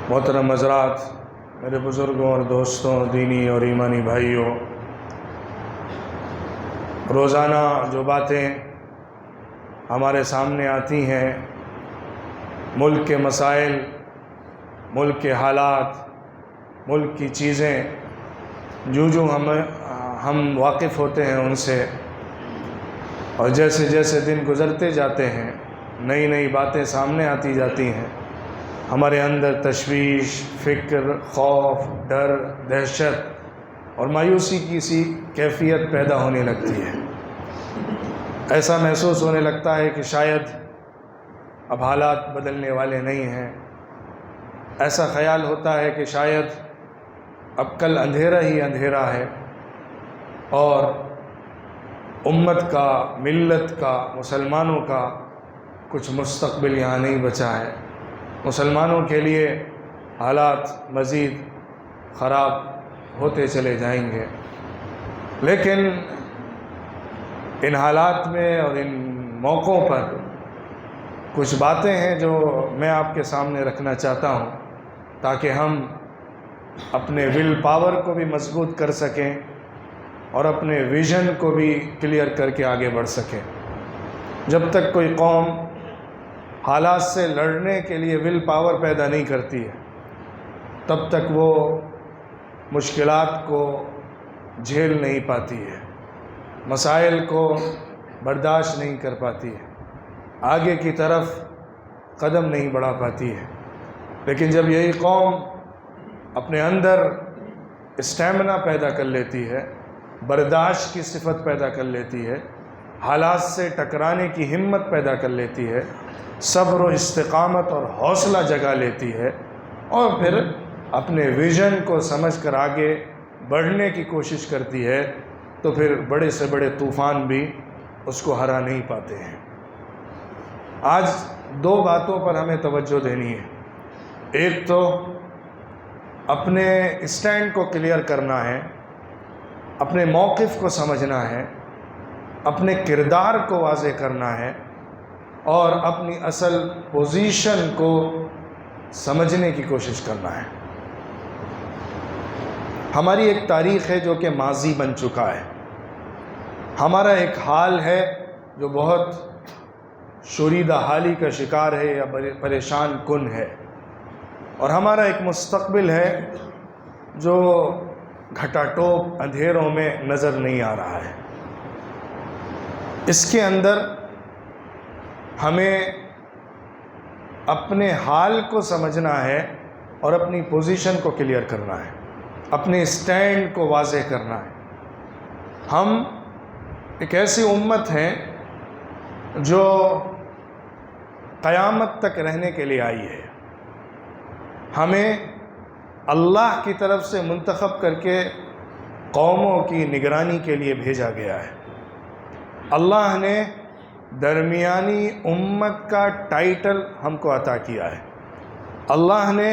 محترم حضرات، میرے بزرگوں اور دوستوں، دینی اور ایمانی بھائیوں، روزانہ جو باتیں ہمارے سامنے آتی ہیں، ملک کے مسائل، ملک کے حالات، ملک کی چیزیں، جو ہم واقف ہوتے ہیں ان سے، اور جیسے جیسے دن گزرتے جاتے ہیں نئی نئی باتیں سامنے آتی جاتی ہیں، ہمارے اندر تشویش، فکر، خوف، ڈر، دہشت اور مایوسی کی سی کیفیت پیدا ہونے لگتی ہے۔ ایسا محسوس ہونے لگتا ہے کہ شاید اب حالات بدلنے والے نہیں ہیں۔ ایسا خیال ہوتا ہے کہ شاید اب کل اندھیرا ہی اندھیرا ہے اور امت کا، ملت کا، مسلمانوں کا کچھ مستقبل یہاں نہیں بچا ہے۔ مسلمانوں کے لیے حالات مزید خراب ہوتے چلے جائیں گے۔ لیکن ان حالات میں اور ان موقعوں پر کچھ باتیں ہیں جو میں آپ کے سامنے رکھنا چاہتا ہوں، تاکہ ہم اپنے ول پاور کو بھی مضبوط کر سکیں اور اپنے ویژن کو بھی کلیئر کر کے آگے بڑھ سکیں۔ جب تک کوئی قوم حالات سے لڑنے کے لیے ول پاور پیدا نہیں کرتی ہے، تب تک وہ مشکلات کو جھیل نہیں پاتی ہے، مسائل کو برداشت نہیں کر پاتی ہے، آگے کی طرف قدم نہیں بڑھا پاتی ہے۔ لیکن جب یہی قوم اپنے اندر اسٹیمنا پیدا کر لیتی ہے، برداشت کی صفت پیدا کر لیتی ہے، حالات سے ٹکرانے کی ہمت پیدا کر لیتی ہے، صبر و استقامت اور حوصلہ جگا لیتی ہے، اور پھر اپنے ویژن کو سمجھ کر آگے بڑھنے کی کوشش کرتی ہے، تو پھر بڑے سے بڑے طوفان بھی اس کو ہرا نہیں پاتے ہیں۔ آج دو باتوں پر ہمیں توجہ دینی ہے۔ ایک تو اپنے اسٹینڈ کو کلیئر کرنا ہے، اپنے موقف کو سمجھنا ہے، اپنے کردار کو واضح کرنا ہے، اور اپنی اصل پوزیشن کو سمجھنے کی کوشش کرنا ہے۔ ہماری ایک تاریخ ہے جو کہ ماضی بن چکا ہے، ہمارا ایک حال ہے جو بہت شوریدہ حالی کا شکار ہے یا پریشان کن ہے، اور ہمارا ایک مستقبل ہے جو گھٹا ٹوپ اندھیروں میں نظر نہیں آ رہا ہے۔ اس کے اندر ہمیں اپنے حال کو سمجھنا ہے اور اپنی پوزیشن کو کلیئر کرنا ہے، اپنے اسٹینڈ کو واضح کرنا ہے۔ ہم ایک ایسی امت ہیں جو قیامت تک رہنے کے لیے آئی ہے۔ ہمیں اللہ کی طرف سے منتخب کر کے قوموں کی نگرانی کے لیے بھیجا گیا ہے۔ اللہ نے درمیانی امت کا ٹائٹل ہم کو عطا کیا ہے۔ اللہ نے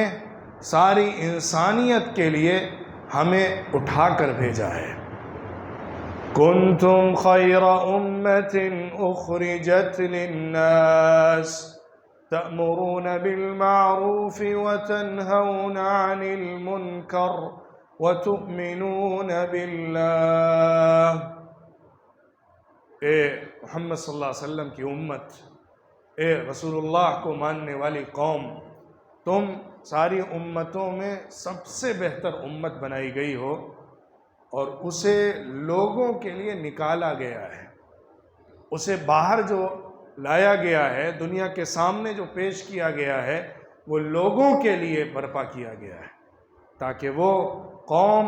ساری انسانیت کے لیے ہمیں اٹھا کر بھیجا ہے۔ کنتم خیر امت اخرجت للناس تأمرون بالمعروف وتنہون عن المنکر وتؤمنون باللہ۔ اے محمد صلی اللہ علیہ وسلم کی امت، اے رسول اللہ کو ماننے والی قوم، تم ساری امتوں میں سب سے بہتر امت بنائی گئی ہو، اور اسے لوگوں کے لیے نکالا گیا ہے، اسے باہر جو لایا گیا ہے، دنیا کے سامنے جو پیش کیا گیا ہے، وہ لوگوں کے لیے برپا کیا گیا ہے، تاکہ وہ قوم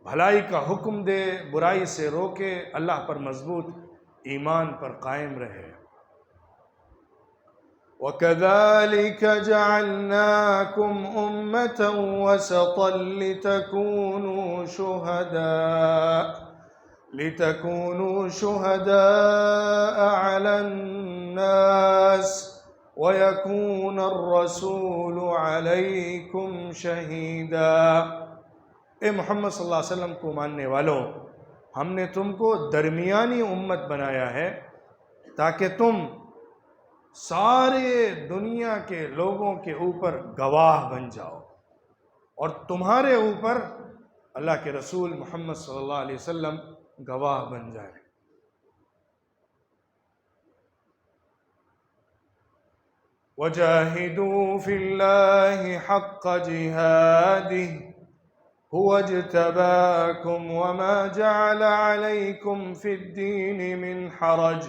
بھلائی کا حکم دے، برائی سے روکے، اللہ پر مضبوط ایمان پر قائم رہے۔ وَكَذَلِكَ جَعَلْنَاكُمْ أُمَّةً وَسَطًا لِتَكُونُوا شُهَدَاءَ عَلَى النَّاسِ وَيَكُونَ الرَّسُولُ عَلَيْكُمْ شَهِيدًا۔ اے محمد صلی اللہ علیہ وسلم کو ماننے والوں، ہم نے تم کو درمیانی امت بنایا ہے تاکہ تم سارے دنیا کے لوگوں کے اوپر گواہ بن جاؤ، اور تمہارے اوپر اللہ کے رسول محمد صلی اللہ علیہ وسلم گواہ بن جائیں۔ وَجَاهِدُوا فِي اللَّهِ حَقَّ جِهَادِهِ هُوَ اجْتَبَاكُمْ وَمَا جَعَلَ عَلَيْكُمْ فِي الدِّينِ مِنْ حَرَجٍ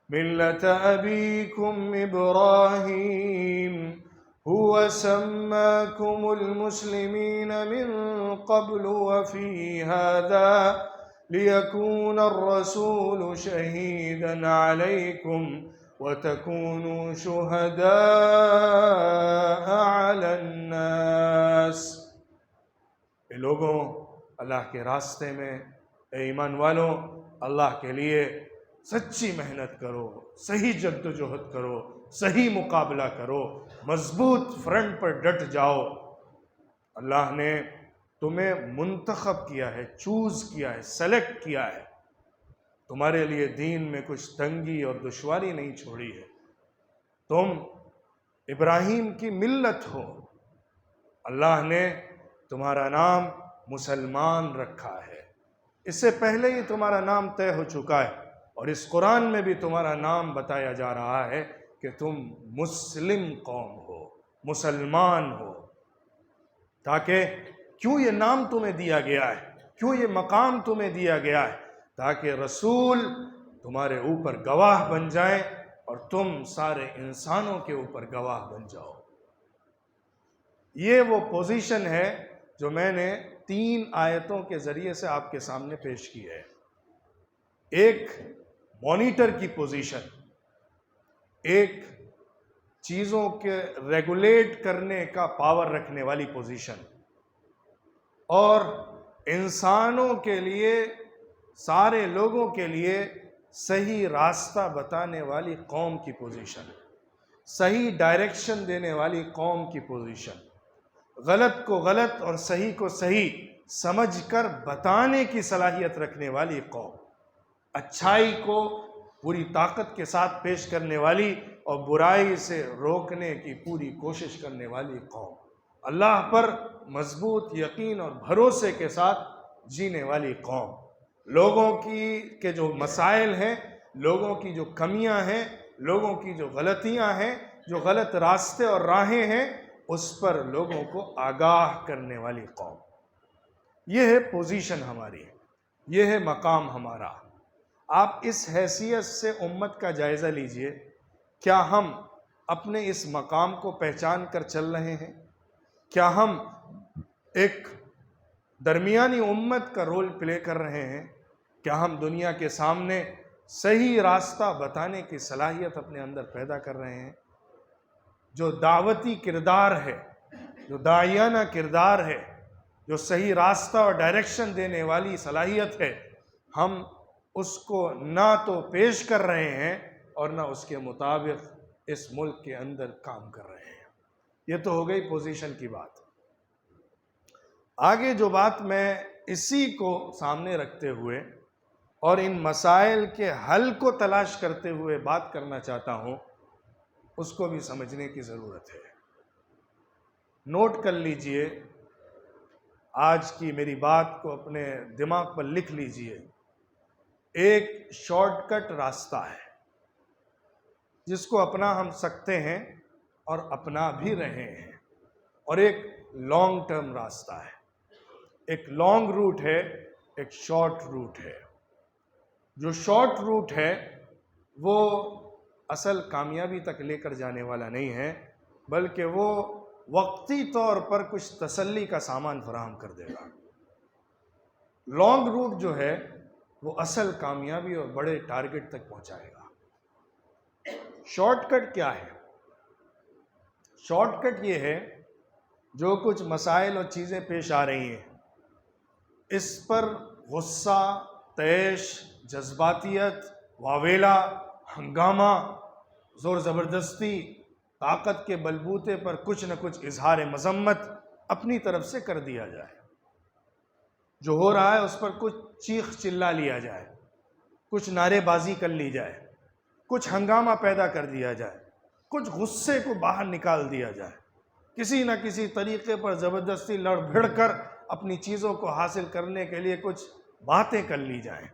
مِلَّةَ أَبِيكُمْ إِبْرَاهِيمَ هُوَ سَمَّاكُمُ الْمُسْلِمِينَ مِنْ قَبْلُ وَفِي هَذَا لِيَكُونَ الرَّسُولُ شَهِيدًا عَلَيْكُمْ وَتَكُونُوا شُهَدَاءَ عَلَى النَّاسِ۔ اے لوگوں، اللہ کے راستے میں، اے ایمان والوں، اللہ کے لیے سچی محنت کرو، صحیح جد و جہد کرو، صحیح مقابلہ کرو، مضبوط فرنٹ پر ڈٹ جاؤ۔ اللہ نے تمہیں منتخب کیا ہے، چوز کیا ہے، سلیکٹ کیا ہے، تمہارے لیے دین میں کچھ تنگی اور دشواری نہیں چھوڑی ہے۔ تم ابراہیم کی ملت ہو، اللہ نے تمہارا نام مسلمان رکھا ہے، اس سے پہلے ہی تمہارا نام طے ہو چکا ہے، اور اس قرآن میں بھی تمہارا نام بتایا جا رہا ہے کہ تم مسلم قوم ہو، مسلمان ہو۔ تاکہ کیوں یہ نام تمہیں دیا گیا ہے، کیوں یہ مقام تمہیں دیا گیا ہے؟ تاکہ رسول تمہارے اوپر گواہ بن جائیں اور تم سارے انسانوں کے اوپر گواہ بن جاؤ۔ یہ وہ پوزیشن ہے جو میں نے 3 آیتوں کے ذریعے سے آپ کے سامنے پیش کی ہے۔ ایک مانیٹر کی پوزیشن، ایک چیزوں کے ریگولیٹ کرنے کا پاور رکھنے والی پوزیشن، اور انسانوں کے لیے، سارے لوگوں کے لیے صحیح راستہ بتانے والی قوم کی پوزیشن، صحیح ڈائریکشن دینے والی قوم کی پوزیشن، غلط کو غلط اور صحیح کو صحیح سمجھ کر بتانے کی صلاحیت رکھنے والی قوم، اچھائی کو پوری طاقت کے ساتھ پیش کرنے والی اور برائی سے روکنے کی پوری کوشش کرنے والی قوم، اللہ پر مضبوط یقین اور بھروسے کے ساتھ جینے والی قوم، لوگوں کے جو مسائل ہیں، لوگوں کی جو کمیاں ہیں، لوگوں کی جو غلطیاں ہیں، جو غلط راستے اور راہیں ہیں، اس پر لوگوں کو آگاہ کرنے والی قوم۔ یہ ہے پوزیشن ہماری، یہ ہے مقام ہمارا۔ آپ اس حیثیت سے امت کا جائزہ لیجئے، کیا ہم اپنے اس مقام کو پہچان کر چل رہے ہیں؟ کیا ہم ایک درمیانی امت کا رول پلے کر رہے ہیں؟ کیا ہم دنیا کے سامنے صحیح راستہ بتانے کی صلاحیت اپنے اندر پیدا کر رہے ہیں؟ جو دعوتی کردار ہے، جو داعیانہ کردار ہے، جو صحیح راستہ اور ڈائریکشن دینے والی صلاحیت ہے، ہم اس کو نہ تو پیش کر رہے ہیں اور نہ اس کے مطابق اس ملک کے اندر کام کر رہے ہیں۔ یہ تو ہو گئی پوزیشن کی بات۔ آگے جو بات میں اسی کو سامنے رکھتے ہوئے اور ان مسائل کے حل کو تلاش کرتے ہوئے بات کرنا چاہتا ہوں، اس کو بھی سمجھنے کی ضرورت ہے۔ نوٹ کر لیجئے، آج کی میری بات کو اپنے دماغ پر لکھ لیجئے۔ ایک شارٹ کٹ راستہ ہے جس کو اپنا ہم سکتے ہیں اور اپنا بھی رہے ہیں، اور ایک لانگ ٹرم راستہ ہے۔ ایک لانگ روٹ ہے، ایک شارٹ روٹ ہے۔ جو شارٹ روٹ ہے وہ اصل کامیابی تک لے کر جانے والا نہیں ہے، بلکہ وہ وقتی طور پر کچھ تسلی کا سامان فراہم کر دے گا۔ لانگ روٹ جو ہے وہ اصل کامیابی اور بڑے ٹارگٹ تک پہنچائے گا۔ شارٹ کٹ کیا ہے؟ شارٹ کٹ یہ ہے، جو کچھ مسائل اور چیزیں پیش آ رہی ہیں، اس پر غصہ، طیش، جذباتیت، واویلا، ہنگامہ، زور زبردستی، طاقت کے بلبوتے پر کچھ نہ کچھ اظہار مذمت اپنی طرف سے کر دیا جائے، جو ہو رہا ہے اس پر کچھ چیخ چلا لیا جائے، کچھ نعرے بازی کر لی جائے، کچھ ہنگامہ پیدا کر دیا جائے، کچھ غصے کو باہر نکال دیا جائے، کسی نہ کسی طریقے پر زبردستی لڑ بھڑ کر اپنی چیزوں کو حاصل کرنے کے لیے کچھ باتیں کر لی جائیں۔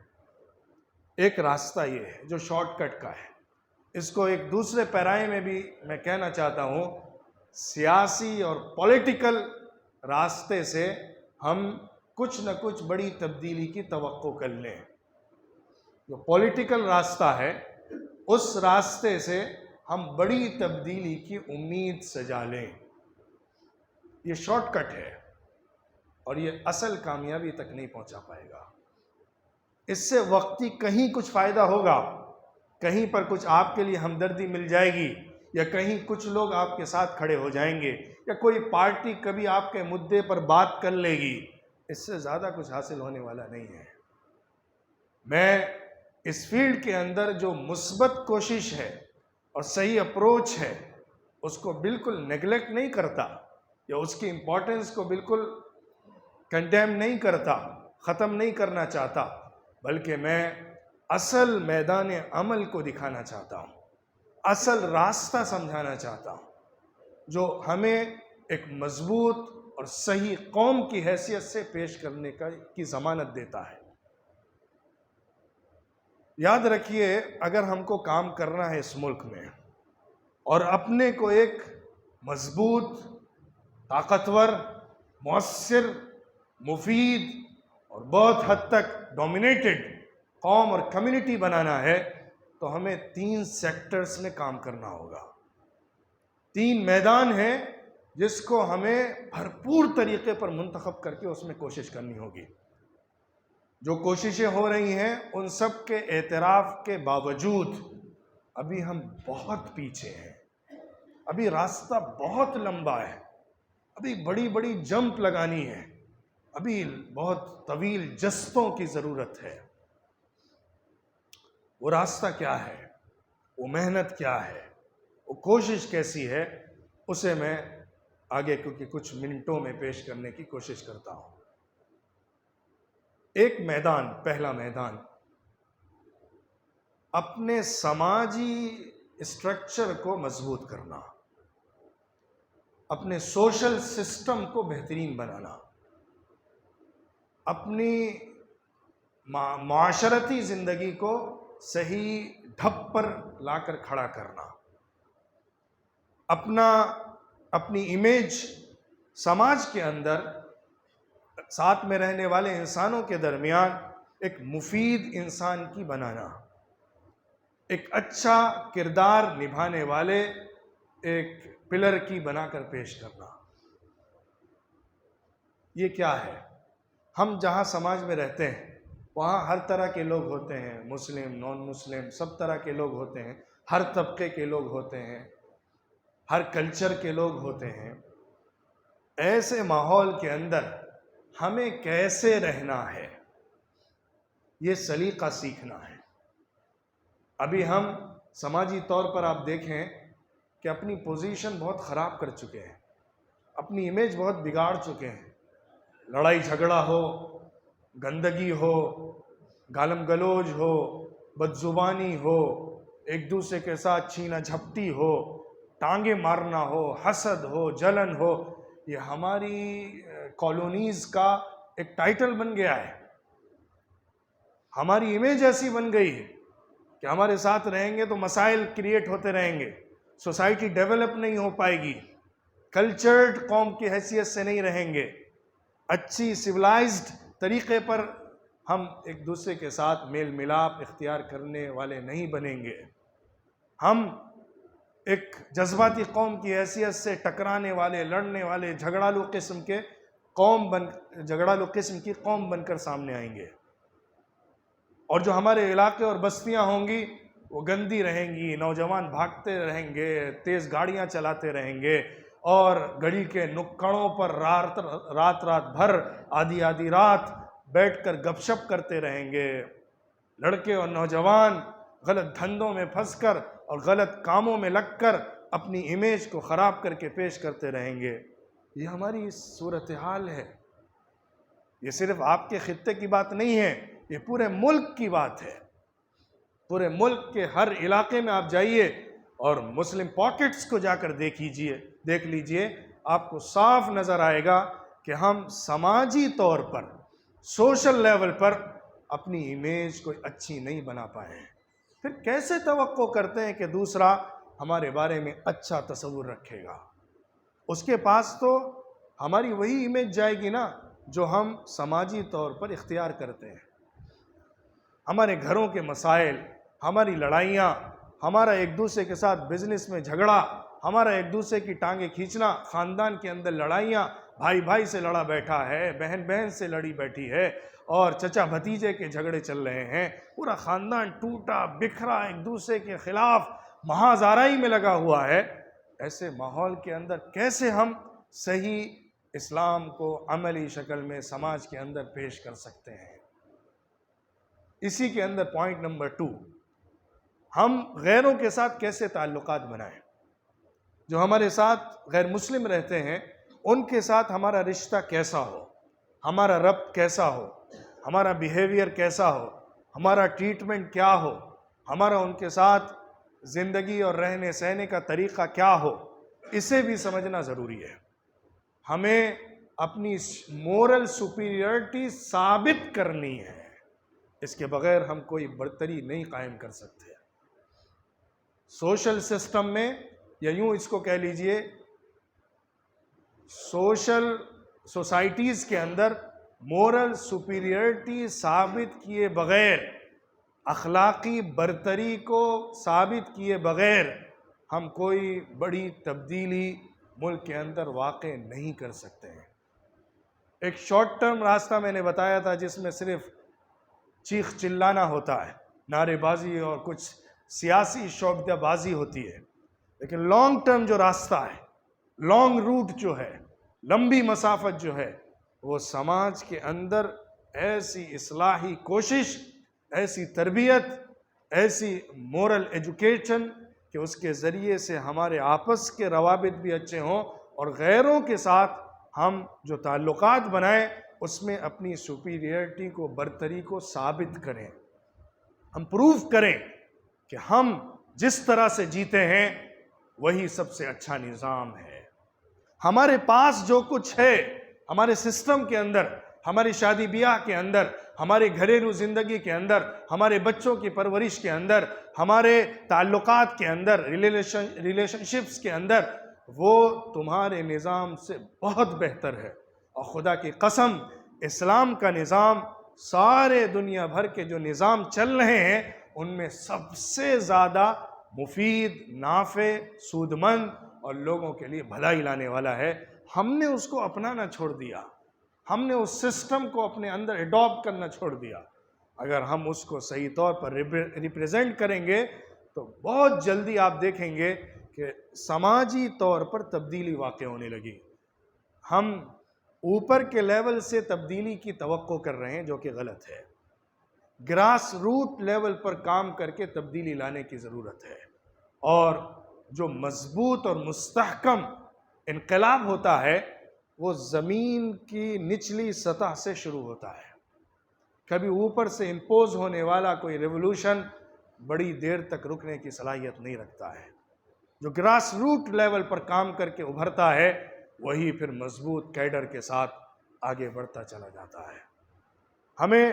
ایک راستہ یہ ہے جو شارٹ کٹ کا ہے، اس کو ایک دوسرے پیرائے میں بھی میں کہنا چاہتا ہوں، سیاسی اور پولیٹیکل راستے سے ہم کچھ نہ کچھ بڑی تبدیلی کی توقع کر لیں۔ جو پولیٹیکل راستہ ہے اس راستے سے ہم بڑی تبدیلی کی امید سجا لیں۔ یہ شارٹ کٹ ہے اور یہ اصل کامیابی تک نہیں پہنچا پائے گا۔ اس سے وقتی کہیں کچھ فائدہ ہوگا، کہیں پر کچھ آپ کے لیے ہمدردی مل جائے گی، یا کہیں کچھ لوگ آپ کے ساتھ کھڑے ہو جائیں گے، یا کوئی پارٹی کبھی آپ کے مدعے پر بات کر لے گی، اس سے زیادہ کچھ حاصل ہونے والا نہیں ہے۔ میں اس فیلڈ کے اندر جو مثبت کوشش ہے اور صحیح اپروچ ہے اس کو بالکل نیگلیکٹ نہیں کرتا، یا اس کی امپورٹنس کو بالکل کنڈیم نہیں کرتا، ختم نہیں کرنا چاہتا، بلکہ میں اصل میدان عمل کو دکھانا چاہتا ہوں، اصل راستہ سمجھانا چاہتا ہوں، جو ہمیں ایک مضبوط اور صحیح قوم کی حیثیت سے پیش کرنے کی ضمانت دیتا ہے۔ یاد رکھیے، اگر ہم کو کام کرنا ہے اس ملک میں اور اپنے کو ایک مضبوط، طاقتور، مؤثر، مفید اور بہت حد تک ڈومینیٹڈ قوم اور کمیونٹی بنانا ہے تو ہمیں 3 سیکٹرز میں کام کرنا ہوگا۔ 3 میدان ہیں جس کو ہمیں بھرپور طریقے پر منتخب کر کے اس میں کوشش کرنی ہوگی۔ جو کوششیں ہو رہی ہیں ان سب کے اعتراف کے باوجود ابھی ہم بہت پیچھے ہیں، ابھی راستہ بہت لمبا ہے، ابھی بڑی بڑی جمپ لگانی ہے، ابھی بہت طویل جستوں کی ضرورت ہے۔ وہ راستہ کیا ہے، وہ محنت کیا ہے، وہ کوشش کیسی ہے، اسے میں آگے کیونکہ کچھ منٹوں میں پیش کرنے کی کوشش کرتا ہوں۔ ایک میدان، پہلا میدان، اپنے سماجی اسٹرکچر کو مضبوط کرنا، اپنے سوشل سسٹم کو بہترین بنانا، اپنی معاشرتی زندگی کو صحیح ڈھب پر لا کر کھڑا کرنا، اپنی امیج سماج کے اندر ساتھ میں رہنے والے انسانوں کے درمیان ایک مفید انسان کی بنانا، ایک اچھا کردار نبھانے والے ایک پلر کی بنا کر پیش کرنا۔ یہ کیا ہے؟ ہم جہاں سماج میں رہتے ہیں وہاں ہر طرح کے لوگ ہوتے ہیں، مسلم، نان مسلم، سب طرح کے لوگ ہوتے ہیں، ہر طبقے کے لوگ ہوتے ہیں، ہر کلچر کے لوگ ہوتے ہیں۔ ایسے ماحول کے اندر ہمیں کیسے رہنا ہے، یہ سلیقہ سیکھنا ہے۔ ابھی ہم سماجی طور پر آپ دیکھیں کہ اپنی پوزیشن بہت خراب کر چکے ہیں، اپنی امیج بہت بگاڑ چکے ہیں۔ لڑائی جھگڑا ہو، گندگی ہو، گالم گلوج ہو، بدزبانی ہو، ایک دوسرے کے ساتھ چھینا جھپٹی ہو، ٹانگیں مارنا ہو، حسد ہو، جلن ہو، یہ ہماری کالونیز کا ایک ٹائٹل بن گیا ہے۔ ہماری امیج ایسی بن گئی ہے کہ ہمارے ساتھ رہیں گے تو مسائل کریٹ ہوتے رہیں گے، سوسائٹی ڈیولپ نہیں ہو پائے گی، کلچرڈ قوم کی حیثیت سے نہیں رہیں گے، اچھی سویلائزڈ طریقے پر ہم ایک دوسرے کے ساتھ میل ملاپ اختیار کرنے والے نہیں بنیں گے۔ ہم ایک جذباتی قوم کی حیثیت سے ٹکرانے والے، لڑنے والے، جھگڑالو قسم کی قوم بن کر سامنے آئیں گے، اور جو ہمارے علاقے اور بستیاں ہوں گی وہ گندی رہیں گی، نوجوان بھاگتے رہیں گے، تیز گاڑیاں چلاتے رہیں گے، اور گلی کے نکڑوں پر رات بھر آدھی رات بیٹھ کر گپ شپ کرتے رہیں گے۔ لڑکے اور نوجوان غلط دھندوں میں پھنس کر اور غلط کاموں میں لگ کر اپنی امیج کو خراب کر کے پیش کرتے رہیں گے۔ یہ ہماری صورتحال ہے۔ یہ صرف آپ کے خطے کی بات نہیں ہے، یہ پورے ملک کی بات ہے۔ پورے ملک کے ہر علاقے میں آپ جائیے، اور مسلم پاکٹس کو جا کر دیکھ لیجئے، آپ کو صاف نظر آئے گا کہ ہم سماجی طور پر، سوشل لیول پر اپنی امیج کوئی اچھی نہیں بنا پائے ہیں۔ پھر کیسے توقع کرتے ہیں کہ دوسرا ہمارے بارے میں اچھا تصور رکھے گا؟ اس کے پاس تو ہماری وہی امیج جائے گی نا جو ہم سماجی طور پر اختیار کرتے ہیں۔ ہمارے گھروں کے مسائل، ہماری لڑائیاں، ہمارا ایک دوسرے کے ساتھ بزنس میں جھگڑا، ہمارا ایک دوسرے کی ٹانگیں کھینچنا، خاندان کے اندر لڑائیاں، بھائی بھائی سے لڑا بیٹھا ہے، بہن بہن سے لڑی بیٹھی ہے، اور چچا بھتیجے کے جھگڑے چل رہے ہیں، پورا خاندان ٹوٹا بکھرا ایک دوسرے کے خلاف محاذ آرائی میں لگا ہوا ہے۔ ایسے ماحول کے اندر کیسے ہم صحیح اسلام کو عملی شکل میں سماج کے اندر پیش کر سکتے ہیں؟ اسی کے اندر پوائنٹ نمبر 2، ہم غیروں کے ساتھ کیسے تعلقات بنائیں؟ جو ہمارے ساتھ غیر مسلم رہتے ہیں ان کے ساتھ ہمارا رشتہ کیسا ہو، ہمارا ربط کیسا ہو، ہمارا بیہیویئر کیسا ہو، ہمارا ٹریٹمنٹ کیا ہو، ہمارا ان کے ساتھ زندگی اور رہنے سہنے کا طریقہ کیا ہو، اسے بھی سمجھنا ضروری ہے۔ ہمیں اپنی مورل سپیریورٹی ثابت کرنی ہے، اس کے بغیر ہم کوئی برتری نہیں قائم کر سکتے۔ سوشل سسٹم میں، یا یوں اس کو کہہ لیجئے سوسائٹیز کے اندر، مورل سپیریورٹی ثابت کیے بغیر، اخلاقی برتری کو ثابت کیے بغیر ہم کوئی بڑی تبدیلی ملک کے اندر واقع نہیں کر سکتے ہیں۔ ایک شارٹ ٹرم راستہ میں نے بتایا تھا جس میں صرف چیخ چلانا ہوتا ہے، نعرے بازی اور کچھ سیاسی شعبدہ بازی ہوتی ہے، لیکن لانگ ٹرم جو راستہ ہے، لانگ روٹ جو ہے، لمبی مسافت جو ہے، وہ سماج کے اندر ایسی اصلاحی کوشش، ایسی تربیت، ایسی مورل ایجوکیشن کہ اس کے ذریعے سے ہمارے آپس کے روابط بھی اچھے ہوں، اور غیروں کے ساتھ ہم جو تعلقات بنائیں اس میں اپنی سپیریئرٹی کو، برتری کو ثابت کریں، ہم پروف کریں کہ ہم جس طرح سے جیتے ہیں وہی سب سے اچھا نظام ہے۔ ہمارے پاس جو کچھ ہے، ہمارے سسٹم کے اندر، ہماری شادی بیاہ کے اندر، ہمارے گھریلو زندگی کے اندر، ہمارے بچوں کی پرورش کے اندر، ہمارے تعلقات کے اندر، ریلیشن شپس کے اندر، وہ تمہارے نظام سے بہت بہتر ہے۔ اور خدا کی قسم، اسلام کا نظام سارے دنیا بھر کے جو نظام چل رہے ہیں ان میں سب سے زیادہ مفید، نافع، سودمند اور لوگوں کے لیے بھلائی لانے والا ہے۔ ہم نے اس کو اپنانا چھوڑ دیا، ہم نے اس سسٹم کو اپنے اندر ایڈاپٹ کرنا چھوڑ دیا۔ اگر ہم اس کو صحیح طور پر ریپریزنٹ کریں گے تو بہت جلدی آپ دیکھیں گے کہ سماجی طور پر تبدیلی واقع ہونے لگی۔ ہم اوپر کے لیول سے تبدیلی کی توقع کر رہے ہیں جو کہ غلط ہے۔ گراس روٹ لیول پر کام کر کے تبدیلی لانے کی ضرورت ہے، اور جو مضبوط اور مستحکم انقلاب ہوتا ہے وہ زمین کی نچلی سطح سے شروع ہوتا ہے۔ کبھی اوپر سے امپوز ہونے والا کوئی ریولوشن بڑی دیر تک رکنے کی صلاحیت نہیں رکھتا ہے۔ جو گراس روٹ لیول پر کام کر کے ابھرتا ہے وہی پھر مضبوط کیڈر کے ساتھ آگے بڑھتا چلا جاتا ہے۔ ہمیں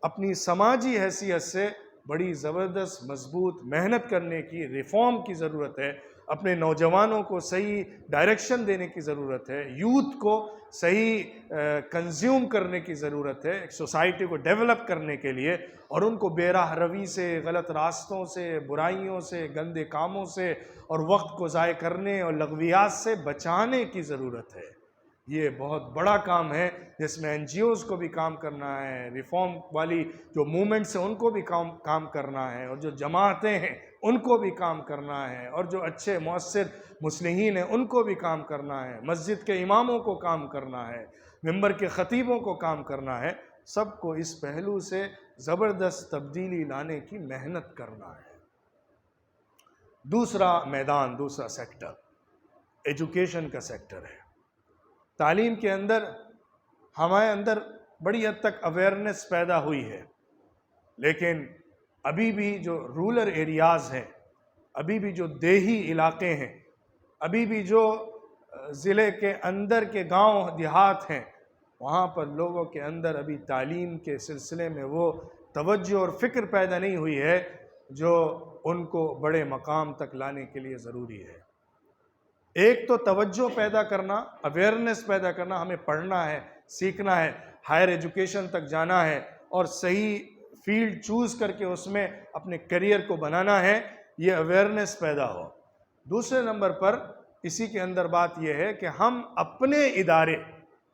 اپنی سماجی حیثیت سے بڑی زبردست مضبوط محنت کرنے کی، ریفارم کی ضرورت ہے۔ اپنے نوجوانوں کو صحیح ڈائریکشن دینے کی ضرورت ہے، یوتھ کو صحیح کنزیوم کرنے کی ضرورت ہے ایک سوسائٹی کو ڈیولپ کرنے کے لیے، اور ان کو بے راہ روی سے، غلط راستوں سے، برائیوں سے، گندے کاموں سے اور وقت کو ضائع کرنے اور لغویات سے بچانے کی ضرورت ہے۔ یہ بہت بڑا کام ہے جس میں این جی اوز کو بھی کام کرنا ہے، ریفارم والی جو موومنٹس ہیں ان کو بھی کام کرنا ہے، اور جو جماعتیں ہیں ان کو بھی کام کرنا ہے، اور جو اچھے مؤثر مصلحین ہیں ان کو بھی کام کرنا ہے، مسجد کے اماموں کو کام کرنا ہے، ممبر کے خطیبوں کو کام کرنا ہے۔ سب کو اس پہلو سے زبردست تبدیلی لانے کی محنت کرنا ہے۔ دوسرا میدان، دوسرا سیکٹر ایجوکیشن کا سیکٹر ہے۔ تعلیم کے اندر ہمارے اندر بڑی حد تک اویئرنیس پیدا ہوئی ہے، لیکن ابھی بھی جو رورل ایریاز ہیں ابھی بھی جو دیہی علاقے ہیں، ابھی بھی جو ضلع کے اندر کے گاؤں دیہات ہیں، وہاں پر لوگوں کے اندر ابھی تعلیم کے سلسلے میں وہ توجہ اور فکر پیدا نہیں ہوئی ہے جو ان کو بڑے مقام تک لانے کے لیے ضروری ہے۔ ایک تو توجہ پیدا کرنا، اویئرنیس پیدا کرنا، ہمیں پڑھنا ہے، سیکھنا ہے، ہائر ایجوکیشن تک جانا ہے اور صحیح فیلڈ چوز کر کے اس میں اپنے کیریئر کو بنانا ہے، یہ اویئرنیس پیدا ہو۔ دوسرے نمبر پر اسی کے اندر بات یہ ہے کہ ہم اپنے ادارے،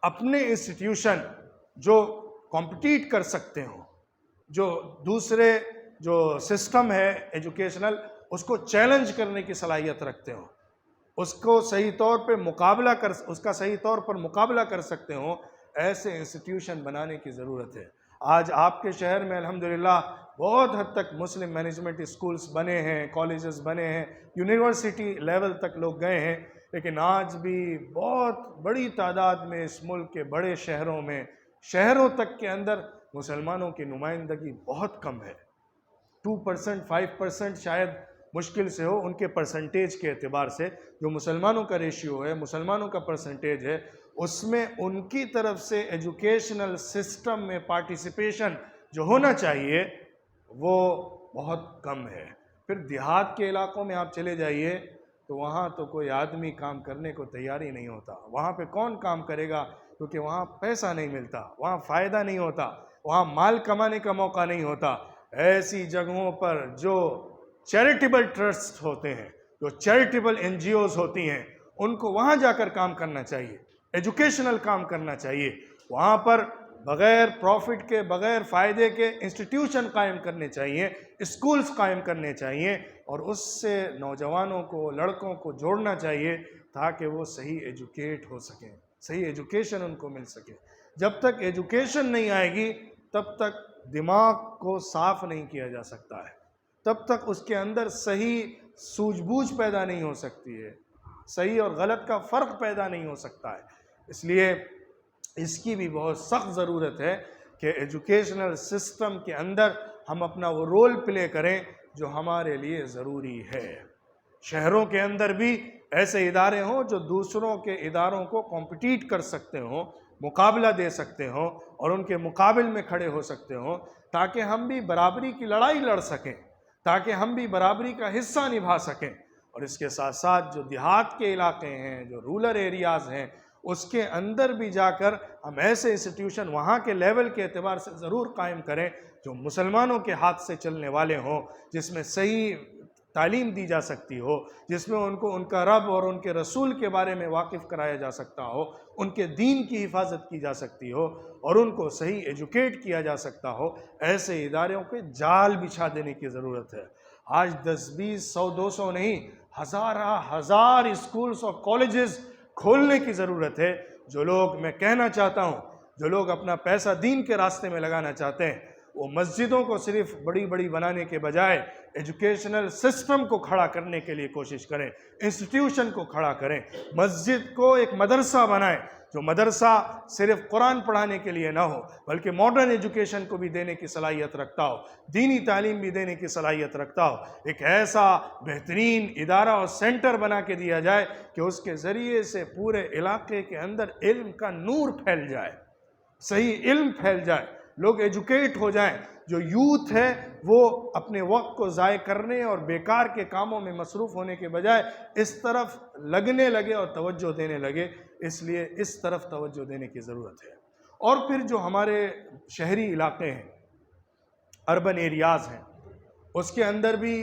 اپنے انسٹیٹیوشن جو کمپٹیٹ کر سکتے ہوں، جو دوسرے جو سسٹم ہے ایجوکیشنل اس کو چیلنج کرنے کی صلاحیت رکھتے ہوں، اس کو صحیح طور پہ اس کا صحیح طور پر مقابلہ کر سکتے ہوں، ایسے انسٹیٹیوشن بنانے کی ضرورت ہے۔ آج آپ کے شہر میں الحمدللہ بہت حد تک مسلم مینجمنٹ اسکولز بنے ہیں، کالجز بنے ہیں، یونیورسٹی لیول تک لوگ گئے ہیں، لیکن آج بھی بہت بڑی تعداد میں اس ملک کے بڑے شہروں میں، شہروں تک کے اندر مسلمانوں کی نمائندگی بہت کم ہے۔ 2%، 5% شاید مشکل سے ہو ان کے پرسنٹیج کے اعتبار سے، جو مسلمانوں کا ریشیو ہے، مسلمانوں کا پرسنٹیج ہے، اس میں ان کی طرف سے ایجوکیشنل سسٹم میں پارٹیسپیشن جو ہونا چاہیے وہ بہت کم ہے۔ پھر دیہات کے علاقوں میں آپ چلے جائیے تو وہاں تو کوئی آدمی کام کرنے کو تیار ہی نہیں ہوتا۔ وہاں پہ کون کام کرے گا؟ کیونکہ وہاں پیسہ نہیں ملتا، وہاں فائدہ نہیں ہوتا، وہاں مال کمانے کا موقع نہیں ہوتا۔ ایسی جگہوں پر جو چیریٹیبل ٹرسٹ ہوتے ہیں، جو چیریٹیبل NGOs ہوتی ہیں، ان کو وہاں جا کر کام کرنا چاہیے، ایجوکیشنل کام کرنا چاہیے۔ وہاں پر بغیر پروفٹ کے، بغیر فائدے کے انسٹیٹیوشن قائم کرنے چاہیے، اسکولز قائم کرنے چاہیے، اور اس سے نوجوانوں کو، لڑکوں کو جوڑنا چاہیے تاکہ وہ صحیح ایجوکیٹ ہو سکیں، صحیح ایجوکیشن ان کو مل سکے۔ جب تک ایجوکیشن نہیں آئے گی تب تک دماغ کو صاف نہیں کیا جا سکتا ہے، تب تک اس کے اندر صحیح سوجھ بوجھ پیدا نہیں ہو سکتی ہے، صحیح اور غلط کا فرق پیدا نہیں ہو سکتا ہے۔ اس لیے اس کی بھی بہت سخت ضرورت ہے کہ ایجوکیشنل سسٹم کے اندر ہم اپنا وہ رول پلے کریں جو ہمارے لیے ضروری ہے۔ شہروں کے اندر بھی ایسے ادارے ہوں جو دوسروں کے اداروں کو کمپٹیٹ کر سکتے ہوں، مقابلہ دے سکتے ہوں اور ان کے مقابل میں کھڑے ہو سکتے ہوں، تاکہ ہم بھی برابری کی لڑائی لڑ سکیں، تاکہ ہم بھی برابری کا حصہ نبھا سکیں۔ اور اس کے ساتھ ساتھ جو دیہات کے علاقے ہیں، جو رورل ایریاز ہیں، اس کے اندر بھی جا کر ہم ایسے انسٹیٹیوشن وہاں کے لیول کے اعتبار سے ضرور قائم کریں جو مسلمانوں کے ہاتھ سے چلنے والے ہوں، جس میں صحیح تعلیم دی جا سکتی ہو، جس میں ان کو ان کا رب اور ان کے رسول کے بارے میں واقف کرایا جا سکتا ہو، ان کے دین کی حفاظت کی جا سکتی ہو اور ان کو صحیح ایجوکیٹ کیا جا سکتا ہو۔ ایسے اداروں کے جال بچھا دینے کی ضرورت ہے۔ آج 10، 20، 100، 200 نہیں، ہزار اسکولز اور کالجز کھولنے کی ضرورت ہے۔ جو لوگ، میں کہنا چاہتا ہوں، جو لوگ اپنا پیسہ دین کے راستے میں لگانا چاہتے ہیں، وہ مسجدوں کو صرف بڑی بڑی بنانے کے بجائے ایجوکیشنل سسٹم کو کھڑا کرنے کے لیے کوشش کریں، انسٹیٹیوشن کو کھڑا کریں، مسجد کو ایک مدرسہ بنائیں، جو مدرسہ صرف قرآن پڑھانے کے لیے نہ ہو بلکہ ماڈرن ایجوکیشن کو بھی دینے کی صلاحیت رکھتا ہو، دینی تعلیم بھی دینے کی صلاحیت رکھتا ہو۔ ایک ایسا بہترین ادارہ اور سینٹر بنا کے دیا جائے کہ اس کے ذریعے سے پورے علاقے کے اندر علم کا نور پھیل جائے، صحیح علم پھیل جائے، لوگ ایجوکیٹ ہو جائیں۔ جو یوتھ ہے وہ اپنے وقت کو ضائع کرنے اور بیکار کے کاموں میں مصروف ہونے کے بجائے اس طرف لگنے لگے اور توجہ دینے لگے۔ اس لیے اس طرف توجہ دینے کی ضرورت ہے۔ اور پھر جو ہمارے شہری علاقے ہیں، اربن ایریاز ہیں، اس کے اندر بھی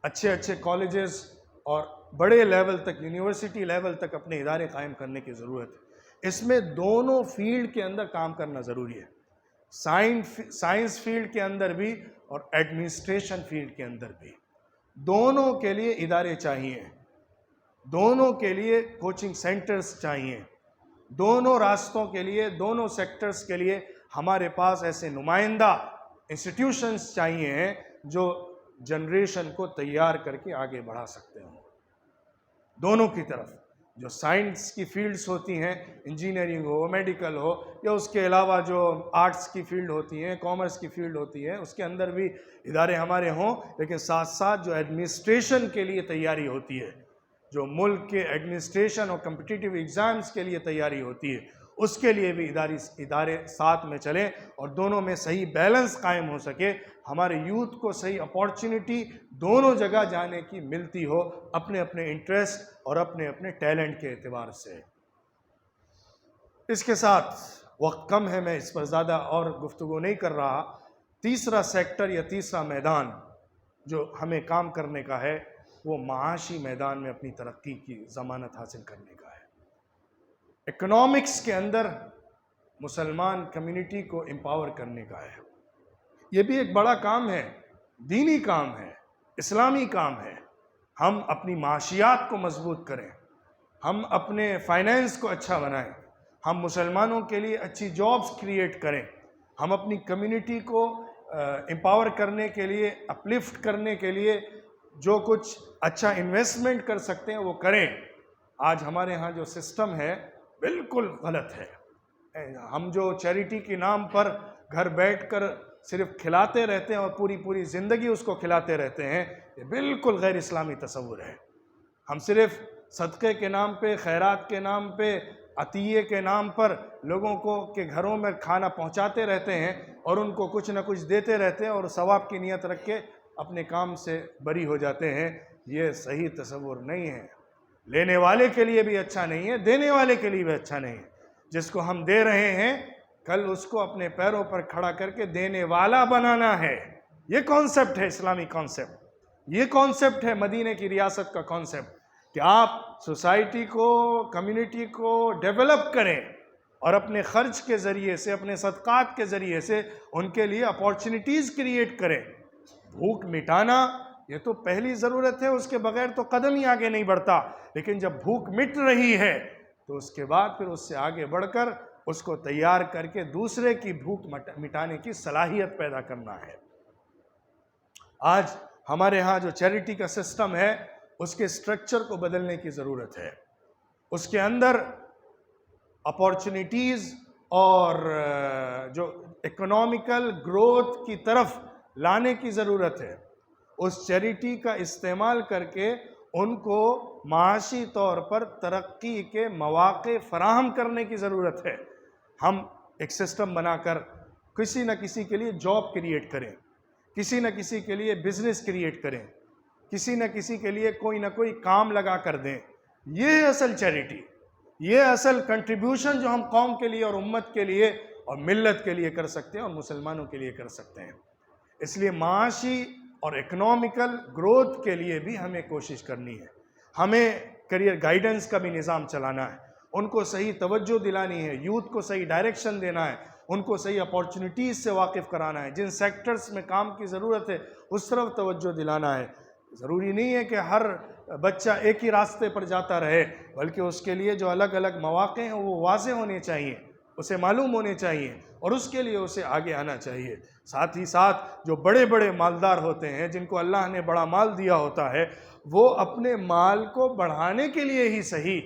اچھے اچھے کالجز اور بڑے لیول تک، یونیورسٹی لیول تک اپنے ادارے قائم کرنے کی ضرورت ہے۔ اس میں دونوں فیلڈ کے اندر کام کرنا ضروری ہے، سائنس فیلڈ کے اندر بھی اور ایڈمنسٹریشن فیلڈ کے اندر بھی۔ دونوں کے لیے ادارے چاہیے، دونوں کے لیے کوچنگ سینٹرز چاہیے، دونوں راستوں کے لیے، دونوں سیکٹرز کے لیے ہمارے پاس ایسے نمائندہ انسٹیٹیوشنز چاہیے ہیں جو جنریشن کو تیار کر کے آگے بڑھا سکتے ہوں۔ دونوں کی طرف جو سائنس کی فیلڈز ہوتی ہیں، انجینئرنگ ہو، میڈیکل ہو، یا اس کے علاوہ جو آرٹس کی فیلڈ ہوتی ہیں، کامرس کی فیلڈ ہوتی ہے، اس کے اندر بھی ادارے ہمارے ہوں، لیکن ساتھ ساتھ جو ایڈمنسٹریشن کے لیے تیاری ہوتی ہے، جو ملک کے ایڈمنسٹریشن اور کمپٹیٹیو ایگزامز کے لیے تیاری ہوتی ہے، اس کے لیے بھی ادارے ساتھ میں چلیں اور دونوں میں صحیح بیلنس قائم ہو سکے، ہمارے یوتھ کو صحیح اپارچونٹی دونوں جگہ جانے کی ملتی ہو، اپنے اپنے انٹرسٹ اور اپنے اپنے ٹیلنٹ کے اعتبار سے۔ اس کے ساتھ وقت کم ہے، میں اس پر زیادہ اور گفتگو نہیں کر رہا۔ تیسرا سیکٹر یا تیسرا میدان جو ہمیں کام کرنے کا ہے، وہ معاشی میدان میں اپنی ترقی کی ضمانت حاصل کرنے کا ہے۔ اکنامکس کے اندر مسلمان کمیونٹی کو امپاور کرنے کا ہے۔ یہ بھی ایک بڑا کام ہے، دینی کام ہے، اسلامی کام ہے۔ ہم اپنی معاشیات کو مضبوط کریں، ہم اپنے فائنینس کو اچھا بنائیں، ہم مسلمانوں کے لیے اچھی جابز کریٹ کریں، ہم اپنی کمیونٹی کو امپاور کرنے کے لیے، اپلفٹ کرنے کے لیے جو کچھ اچھا انویسٹمنٹ کر سکتے ہیں وہ کریں۔ آج ہمارے ہاں جو سسٹم ہے بالکل غلط ہے۔ ہم جو چیریٹی کے نام پر گھر بیٹھ کر صرف کھلاتے رہتے ہیں اور پوری زندگی اس کو کھلاتے رہتے ہیں، یہ بالکل غیر اسلامی تصور ہے۔ ہم صرف صدقے کے نام پہ، خیرات کے نام پہ، عطیے کے نام پر لوگوں کو کے گھروں میں کھانا پہنچاتے رہتے ہیں اور ان کو کچھ نہ کچھ دیتے رہتے ہیں اور ثواب کی نیت رکھ کے اپنے کام سے بری ہو جاتے ہیں۔ یہ صحیح تصور نہیں ہے، لینے والے کے لیے بھی اچھا نہیں ہے، دینے والے کے لیے بھی اچھا نہیں ہے۔ جس کو ہم دے رہے ہیں کل اس کو اپنے پیروں پر کھڑا کر کے دینے والا بنانا ہے۔ یہ کانسیپٹ ہے اسلامی کانسیپٹ، یہ کانسیپٹ ہے مدینے کی ریاست کا کانسیپٹ کہ آپ سوسائٹی کو، کمیونٹی کو ڈیولپ کریں اور اپنے خرچ کے ذریعے سے، اپنے صدقات کے ذریعے سے ان کے لیے اپارچونٹیز کریٹ کریں۔ بھوک مٹانا یہ تو پہلی ضرورت ہے، اس کے بغیر تو قدم ہی آگے نہیں بڑھتا۔ لیکن جب بھوک مٹ رہی ہے تو اس کے بعد پھر اس سے آگے بڑھ کر اس کو تیار کر کے دوسرے کی بھوک مٹانے کی صلاحیت پیدا کرنا ہے۔ آج ہمارے ہاں جو چیریٹی کا سسٹم ہے اس کے سٹرکچر کو بدلنے کی ضرورت ہے، اس کے اندر اپارچونٹیز اور جو اکنامیکل گروتھ کی طرف لانے کی ضرورت ہے۔ اس چیریٹی کا استعمال کر کے ان کو معاشی طور پر ترقی کے مواقع فراہم کرنے کی ضرورت ہے۔ ہم ایک سسٹم بنا کر کسی نہ کسی کے لیے جاب کریٹ کریں، کسی نہ کسی کے لیے بزنس کریٹ کریں، کسی نہ کسی کے لیے کوئی نہ کوئی کام لگا کر دیں۔ یہ اصل چیریٹی، یہ اصل کنٹریبیوشن جو ہم قوم کے لیے اور امت کے لیے اور ملت کے لیے کر سکتے ہیں اور مسلمانوں کے لیے کر سکتے ہیں۔ اس لیے معاشی اور اکنامیکل گروتھ کے لیے بھی ہمیں کوشش کرنی ہے۔ ہمیں کریئر گائیڈنس کا بھی نظام چلانا ہے، ان کو صحیح توجہ دلانی ہے، یوتھ کو صحیح ڈائریکشن دینا ہے، ان کو صحیح اپارچونٹیز سے واقف کرانا ہے، جن سیکٹرز میں کام کی ضرورت ہے اس طرف توجہ دلانا ہے۔ ضروری نہیں ہے کہ ہر بچہ ایک ہی راستے پر جاتا رہے، بلکہ اس کے لیے جو الگ الگ مواقع ہیں وہ واضح ہونے چاہیے، اسے معلوم ہونے چاہیے اور اس کے لیے اسے آگے آنا چاہیے۔ ساتھ ہی ساتھ جو بڑے بڑے مالدار ہوتے ہیں، جن کو اللہ نے بڑا مال دیا ہوتا ہے، وہ اپنے مال کو بڑھانے کے لیے ہی صحیح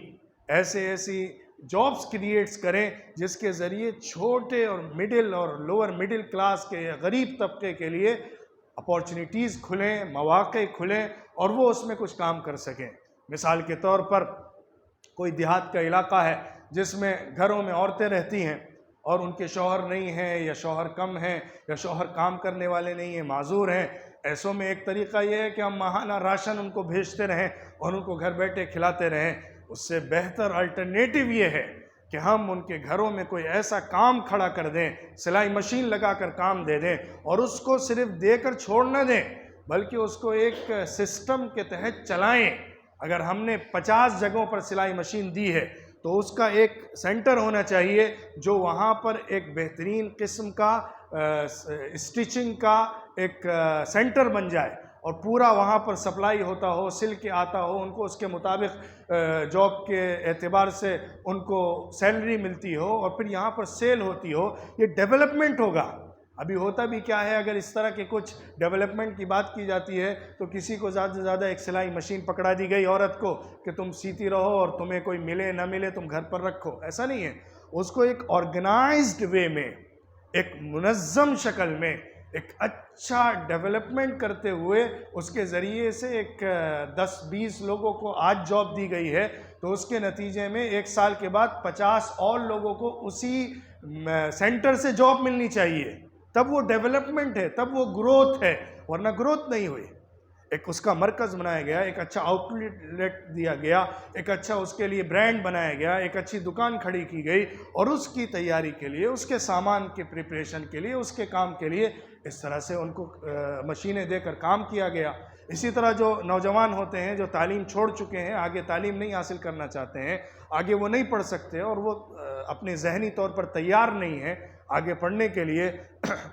ایسی جابز کریٹس کریں جس کے ذریعے چھوٹے اور مڈل اور لوور مڈل کلاس کے غریب طبقے کے لیے اپارچونٹیز کھلیں، مواقع کھلیں اور وہ اس میں کچھ کام کر سکیں۔ مثال کے طور پر کوئی دیہات کا علاقہ ہے جس میں گھروں میں عورتیں رہتی ہیں اور ان کے شوہر نہیں ہیں یا شوہر کم ہیں یا شوہر کام کرنے والے نہیں ہیں، معذور ہیں۔ ایسوں میں ایک طریقہ یہ ہے کہ ہم ماہانہ راشن ان کو بھیجتے رہیں اور ان کو گھر بیٹھے کھلاتے رہیں۔ اس سے بہتر الٹرنیٹیو یہ ہے کہ ہم ان کے گھروں میں کوئی ایسا کام کھڑا کر دیں، سلائی مشین لگا کر کام دے دیں اور اس کو صرف دے کر چھوڑ نہ دیں بلکہ اس کو ایک سسٹم کے تحت چلائیں۔ اگر ہم نے 50 جگہوں پر سلائی مشین دی ہے تو اس کا ایک سینٹر ہونا چاہیے جو وہاں پر ایک بہترین قسم کا اسٹیچنگ کا ایک سینٹر بن جائے اور پورا وہاں پر سپلائی ہوتا ہو، سل کے آتا ہو، ان کو اس کے مطابق جاب کے اعتبار سے ان کو سیلری ملتی ہو اور پھر یہاں پر سیل ہوتی ہو۔ یہ ڈیولپمنٹ ہوگا۔ ابھی ہوتا بھی کیا ہے، اگر اس طرح کے کچھ ڈیولپمنٹ کی بات کی جاتی ہے تو کسی کو زیادہ سے زیادہ ایک سلائی مشین پکڑا دی گئی عورت کو کہ تم سیتی رہو اور تمہیں کوئی ملے نہ ملے تم گھر پر رکھو. ایسا نہیں ہے. اس کو ایک آرگنائزڈ وے میں، ایک منظم شکل میں، ایک اچھا ڈیولپمنٹ کرتے ہوئے اس کے ذریعے سے ایک 10-20 لوگوں کو آج جاب دی گئی ہے، تو اس کے نتیجے میں 1 سال کے بعد 50 اور لوگوں کو اسی سینٹر سے جاب ملنی چاہیے. تب وہ ڈیولپمنٹ ہے، تب وہ گروتھ ہے، ورنہ گروتھ نہیں ہوئی. ایک اس کا مرکز بنایا گیا، ایک اچھا آؤٹ لیٹ دیا گیا، ایک اچھا اس کے لیے برانڈ بنایا گیا، ایک اچھی دکان کھڑی کی گئی، اور اس کی تیاری کے لیے، اس کے سامان کے پریپریشن کے لیے، اس کے کام کے لیے اس طرح سے ان کو مشینیں دے کر کام کیا گیا. اسی طرح جو نوجوان ہوتے ہیں جو تعلیم چھوڑ چکے ہیں، آگے تعلیم نہیں حاصل کرنا چاہتے ہیں، آگے وہ نہیں پڑھ سکتے اور وہ اپنے ذہنی طور پر تیار نہیں ہیں آگے پڑھنے کے لیے،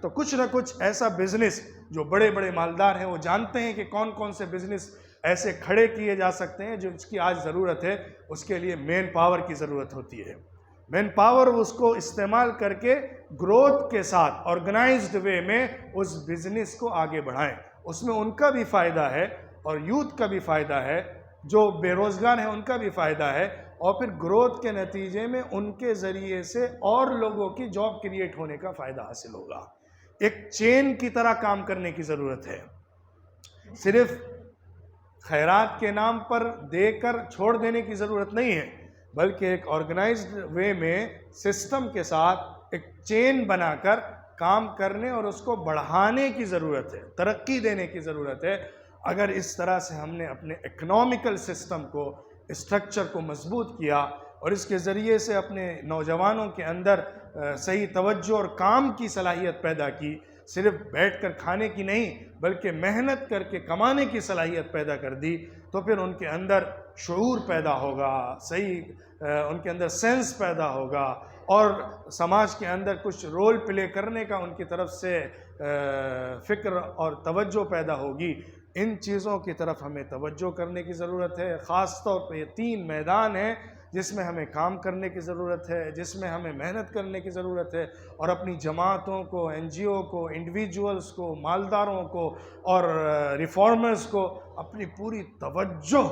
تو کچھ نہ کچھ ایسا بزنس، جو بڑے بڑے مالدار ہیں وہ جانتے ہیں کہ کون کون سے بزنس ایسے کھڑے کیے جا سکتے ہیں جو اس کی آج ضرورت ہے. اس کے لیے مین پاور کی ضرورت ہوتی ہے. مین پاور اس کو استعمال کر کے گروتھ کے ساتھ آرگنائزڈ وے میں اس بزنس کو آگے بڑھائیں. اس میں ان کا بھی فائدہ ہے اور یوتھ کا بھی فائدہ ہے، جو بے روزگار ہیں ان کا بھی فائدہ ہے، اور پھر گروتھ کے نتیجے میں ان کے ذریعے سے اور لوگوں کی جاب کریٹ ہونے کا فائدہ حاصل ہوگا. ایک چین کی طرح کام کرنے کی ضرورت ہے. صرف خیرات کے نام پر دے کر چھوڑ دینے کی ضرورت نہیں ہے، بلکہ ایک آرگنائزڈ وے میں سسٹم کے ساتھ ایک چین بنا کر کام کرنے اور اس کو بڑھانے کی ضرورت ہے، ترقی دینے کی ضرورت ہے. اگر اس طرح سے ہم نے اپنے اکنامیکل سسٹم کو، اسٹرکچر کو مضبوط کیا اور اس کے ذریعے سے اپنے نوجوانوں کے اندر صحیح توجہ اور کام کی صلاحیت پیدا کی، صرف بیٹھ کر کھانے کی نہیں بلکہ محنت کر کے کمانے کی صلاحیت پیدا کر دی، تو پھر ان کے اندر شعور پیدا ہوگا، صحیح ان کے اندر سینس پیدا ہوگا، اور سماج کے اندر کچھ رول پلے کرنے کا ان کی طرف سے فکر اور توجہ پیدا ہوگی. ان چیزوں کی طرف ہمیں توجہ کرنے کی ضرورت ہے. خاص طور پہ یہ 3 میدان ہیں جس میں ہمیں کام کرنے کی ضرورت ہے، جس میں ہمیں محنت کرنے کی ضرورت ہے، اور اپنی جماعتوں کو، این جی او کو، انڈیویجولز کو، مالداروں کو اور ریفارمرز کو اپنی پوری توجہ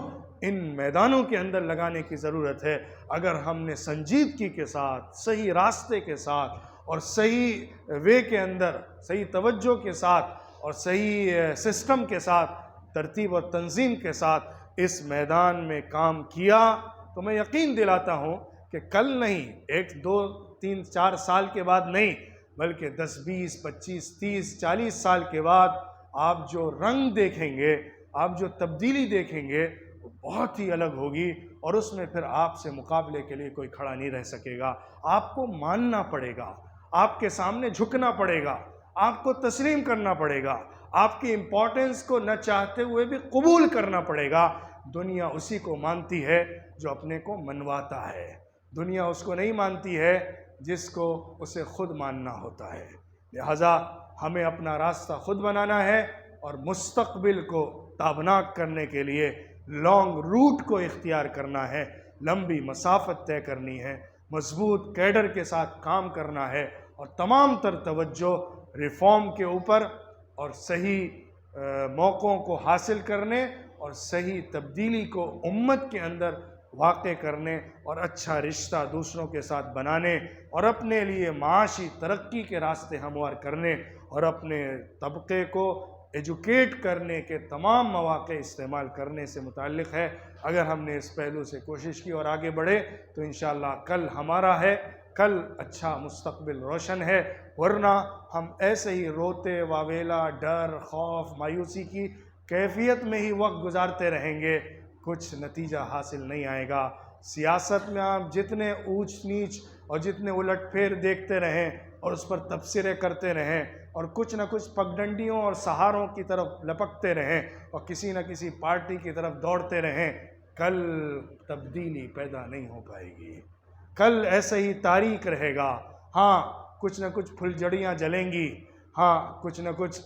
ان میدانوں کے اندر لگانے کی ضرورت ہے. اگر ہم نے سنجیدگی کے ساتھ، صحیح راستے کے ساتھ اور صحیح وے کے اندر، صحیح توجہ کے ساتھ اور صحیح سسٹم کے ساتھ، ترتیب اور تنظیم کے ساتھ اس میدان میں کام کیا، تو میں یقین دلاتا ہوں کہ کل نہیں، 1 2 3 4 سال کے بعد نہیں، بلکہ 10 20 25 30 40 سال کے بعد آپ جو رنگ دیکھیں گے، آپ جو تبدیلی دیکھیں گے، وہ بہت ہی الگ ہوگی، اور اس میں پھر آپ سے مقابلے کے لیے کوئی کھڑا نہیں رہ سکے گا. آپ کو ماننا پڑے گا، آپ کے سامنے جھکنا پڑے گا، آپ کو تسلیم کرنا پڑے گا، آپ کی امپورٹنس کو نہ چاہتے ہوئے بھی قبول کرنا پڑے گا. دنیا اسی کو مانتی ہے جو اپنے کو منواتا ہے. دنیا اس کو نہیں مانتی ہے جس کو اسے خود ماننا ہوتا ہے. لہذا ہمیں اپنا راستہ خود بنانا ہے اور مستقبل کو تابناک کرنے کے لیے لانگ روٹ کو اختیار کرنا ہے، لمبی مسافت طے کرنی ہے، مضبوط کیڈر کے ساتھ کام کرنا ہے، اور تمام تر توجہ ریفارم کے اوپر اور صحیح موقعوں کو حاصل کرنے اور صحیح تبدیلی کو امت کے اندر واقع کرنے اور اچھا رشتہ دوسروں کے ساتھ بنانے اور اپنے لیے معاشی ترقی کے راستے ہموار کرنے اور اپنے طبقے کو ایجوکیٹ کرنے کے تمام مواقع استعمال کرنے سے متعلق ہے. اگر ہم نے اس پہلو سے کوشش کی اور آگے بڑھے تو انشاءاللہ کل ہمارا ہے، کل اچھا مستقبل روشن ہے. ورنہ ہم ایسے ہی روتے واویلا، ڈر، خوف، مایوسی کی کیفیت میں ہی وقت گزارتے رہیں گے، کچھ نتیجہ حاصل نہیں آئے گا. سیاست میں آپ جتنے اونچ نیچ اور جتنے الٹ پھیر دیکھتے رہیں اور اس پر تبصرے کرتے رہیں اور کچھ نہ کچھ پگڈنڈیوں اور سہاروں کی طرف لپکتے رہیں اور کسی نہ کسی پارٹی کی طرف دوڑتے رہیں، کل تبدیلی پیدا نہیں ہو پائے گی. کل ایسے ہی تاریک رہے گا. ہاں کچھ نہ کچھ پھلجھڑیاں جلیں گی، ہاں کچھ نہ کچھ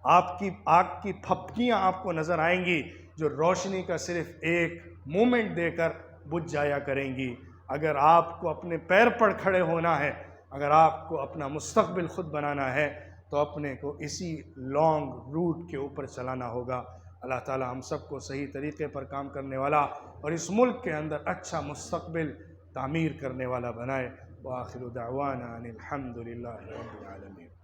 آپ کی آگ کی پھپکیاں آپ کو نظر آئیں گی جو روشنی کا صرف ایک مومنٹ دے کر بجھ جایا کریں گی. اگر آپ کو اپنے پیر پر کھڑے ہونا ہے، اگر آپ کو اپنا مستقبل خود بنانا ہے تو اپنے کو اسی لانگ روٹ کے اوپر چلانا ہوگا۔ اللہ تعالی ہم سب کو صحیح طریقے پر کام کرنے والا اور اس ملک کے اندر اچھا مستقبل تعمیر کرنے والا بنائے۔ وآخر دعوانا ان الحمد للہ رب العالمین۔